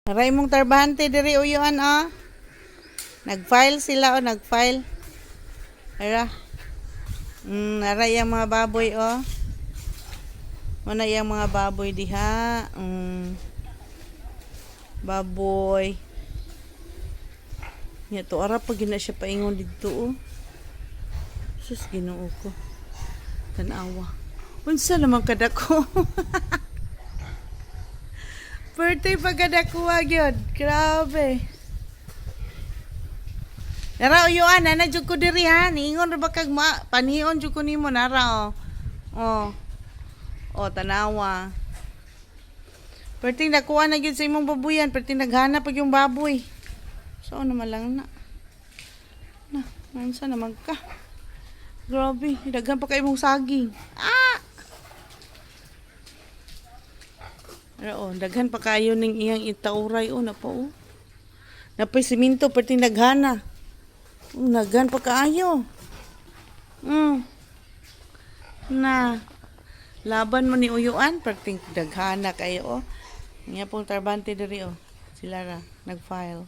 Aray mong tarbahante diri uyuan Nag-file sila nag-file. Ara. Aray yung mga baboy Muna yung mga baboy diha. Baboy. Nya to ara pag gina siya paingon didto Sus Ginoo ko. Tanawa. Unsa naman kadako? Birthday pa kadako gyud. Grabe. Nara uyuan na jud ko diri ha. Niingon ra ba kag panion jud ko nimo nara tanawa. Perting nakuha na gyud sa imong babuyan, perting naghanap pag yung baboy. So naman lang na. Mansa naman ka. Grabe, daghan pa kay imong saging. Daghan pa kayo ning iyang itauray na po. Napay siminto perting naghana. Naghan pa kaayo. Na laban mo ni uyuan perting daghana kayo Nga pong tarbante diri Sila ra nag-file.